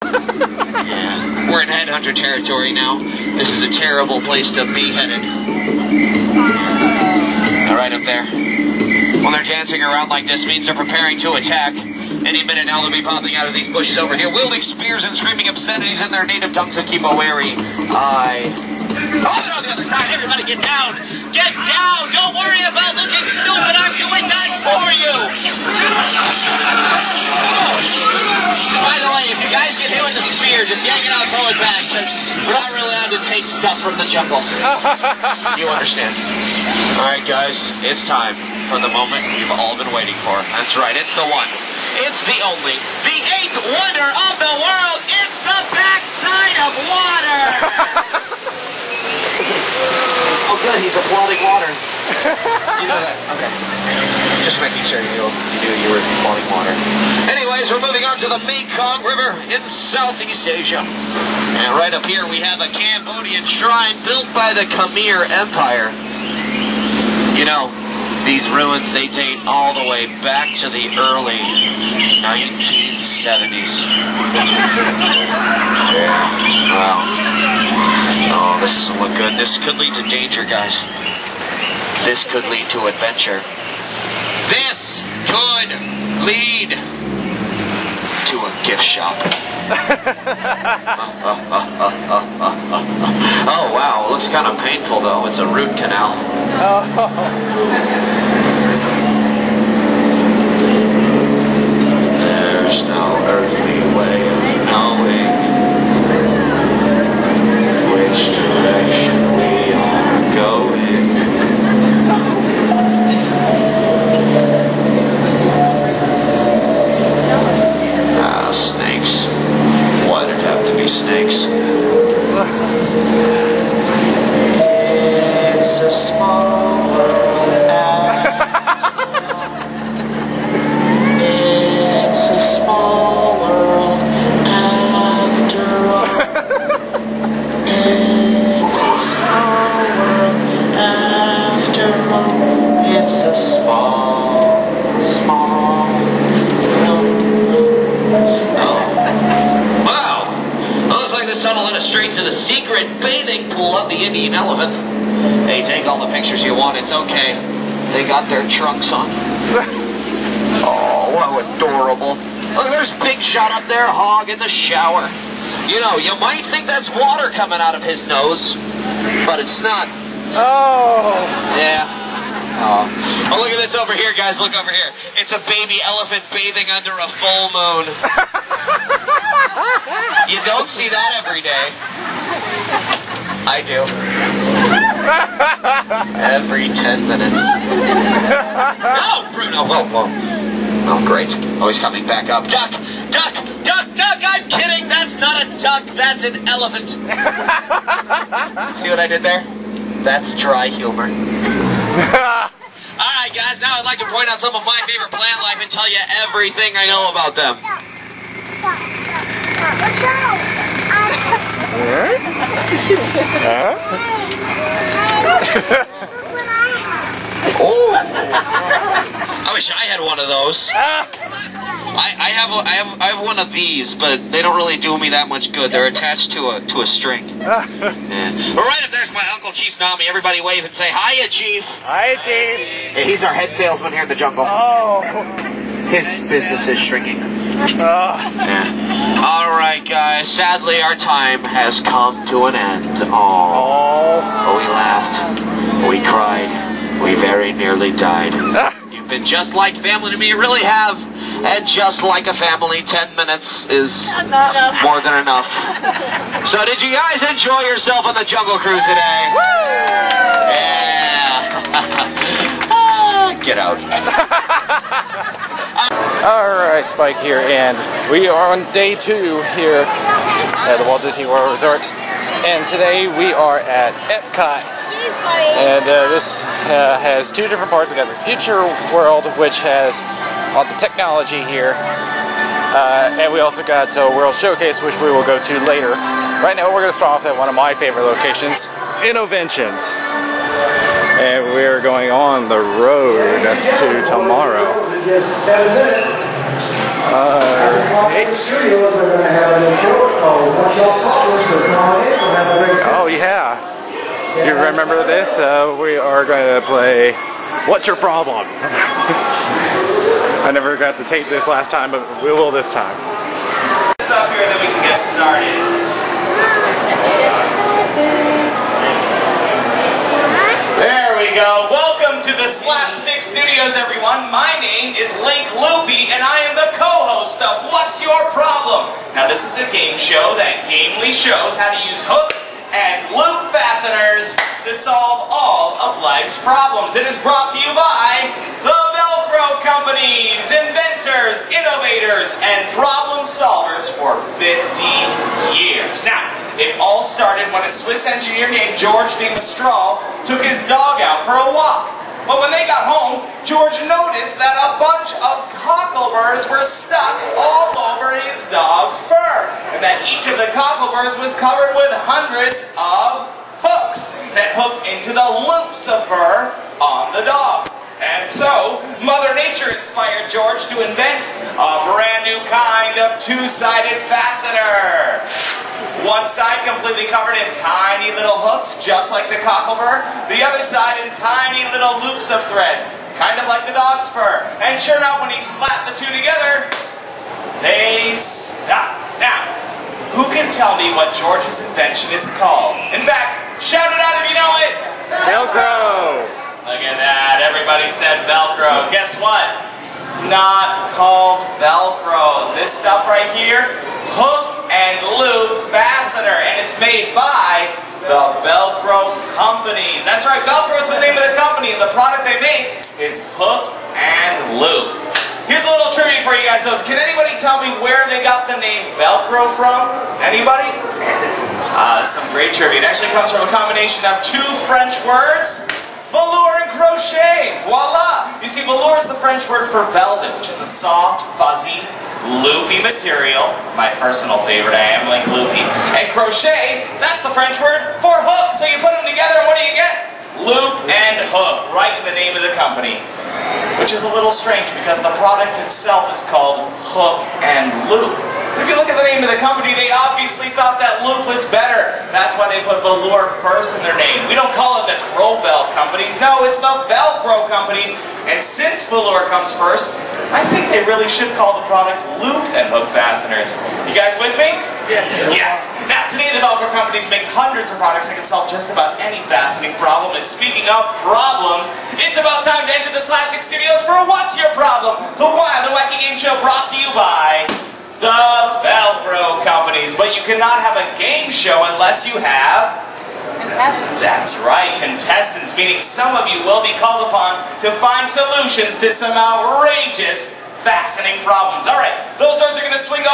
Yeah. We're in headhunter territory now. This is a terrible place to be headed. Right up there. When they're dancing around like this means they're preparing to attack. Any minute now they'll be popping out of these bushes over here, wielding spears and screaming obscenities in their native tongues, and keep a wary eye. Oh, they're on the other side. Everybody get down. Get down. Don't worry about looking stupid. I'm doing that for you. By the way, if you guys get hit with the spear, just yank it out and pull it back, because we're not really allowed to take stuff from the jungle. You understand? All right, guys, it's time for the moment you've all been waiting for. That's right, it's the one. It's the only. The 8th wonder of the world. It's the backside of water. Oh, good, he's applauding water. You know that? Okay. Just making sure you knew you were applauding water. Anyways, we're moving on to the Mekong River in Southeast Asia. And right up here we have a Cambodian shrine built by the Khmer Empire. You know, these ruins, they date all the way back to the early 1970s. Yeah, wow. Oh, this doesn't look good. This could lead to danger, guys. This could lead to adventure. This could lead to a gift shop. Oh, wow. It looks kind of painful, though. It's a root canal. There's no earthly way of knowing which direction we are going. Ah, snakes. Why'd it have to be snakes? It's a small world after all. It's a small world after all. It's a small world after all. It's a small world. Oh. Wow! Looks like this tunnel led us straight to the secret bathing pool of the Indian elephant. Hey, take all the pictures you want, it's okay. They got their trunks on. Oh, how adorable. Look, there's Big Shot up there, hog in the shower. You know, you might think that's water coming out of his nose, but it's not. Oh. Yeah. Oh. Oh, look at this over here, guys. Look over here. It's a baby elephant bathing under a full moon. You don't see that every day. I do. Every 10 minutes. No, Bruno. Whoa, whoa. Oh, great. Oh, he's coming back up. Duck! Duck! Duck! Duck! I'm kidding! That's not a duck! That's an elephant! See what I did there? That's dry humor. Alright, guys, now I'd like to point out some of my favorite plant life and tell you everything I know about them. Oh! I wish I had one of those. I have one of these, but they don't really do me that much good. They're attached to a string. Yeah. But right up there's my Uncle Chief Nami. Everybody wave and say, hiya, Chief. Hiya, Chief. Yeah, he's our head salesman here in the jungle. Oh. His business is shrinking. Yeah. All right, guys. Sadly, our time has come to an end. Oh. We laughed. We cried. We very nearly died. You've been just like family to me. You really have. And just like a family, 10 minutes is more than enough. So did you guys enjoy yourself on the Jungle Cruise today? Yeah. Get out. Alright, Spike here, and we are on day 2 here at the Walt Disney World Resort. And today we are at Epcot. And this has 2 different parts. We got the Future World, which has all the technology here, and we also got World Showcase, which we will go to later. Right now we're going to start off at one of my favorite locations, Innoventions, and we're going on the road to tomorrow. remember this, we are going to play What's Your Problem? I never got to tape this last time, but we will this time. This up here, then we can get started. There we go. Welcome to the Slapstick Studios, everyone. My name is Link Loopy, and I am the co-host of What's Your Problem? Now, this is a game show that gamely shows how to use hook and loop fasteners to solve all of life's problems. It is brought to you by the Velcro companies, inventors, innovators, and problem solvers for 50 years. Now, it all started when a Swiss engineer named George de Mestral took his dog out for a walk. But when they got home, George noticed that a bunch of cockleburrs were stuck all over his dog's fur, and that each of the cockleburrs was covered with hundreds of hooks that hooked into the loops of fur on the dog. And so, Mother Nature inspired George to invent a brand new kind of two-sided fastener. One side completely covered in tiny little hooks, just like the cockleburr. The other side in tiny little loops of thread, kind of like the dog's fur. And sure enough, when he slapped the two together, they stuck. Now, who can tell me what George's invention is called? In fact, shout it out if you know it! Velcro! Look at that, everybody said Velcro. Guess what? Not called Velcro. This stuff right here, hook and loop fastener, and it's made by the Velcro companies. That's right, Velcro is the name of the company, and the product they make is hook and loop. Here's a little trivia for you guys though. Can anybody tell me where they got the name Velcro from? Anybody? That's some great trivia. It actually comes from a combination of two French words, velour and crochet. Voila! You see, velour is the French word for velvet, which is a soft, fuzzy, loopy material. My personal favorite, I am Link Loopy. And crochet, that's the French word for hook. So you put them together and what do you get? Loop and hook, right in the name of the company. Which is a little strange because the product itself is called hook and loop. If you look at the name of the company, they obviously thought that loop was better. That's why they put velour first in their name. We don't call it the Crowbell companies. No, it's the Velcro companies. And since velour comes first, I think they really should call the product loop and hook fasteners. You guys with me? Yeah. Yes. Now, today the Velcro companies make hundreds of products that can solve just about any fastening problem. And speaking of problems, it's about time to enter the Slapstick Studios for What's Your Problem? The wild and wacky game show brought to you by the Velcro companies. But you cannot have a game show unless you have contestants. That's right, contestants, meaning some of you will be called upon to find solutions to some outrageous fastening problems. All right, those doors are going to swing open.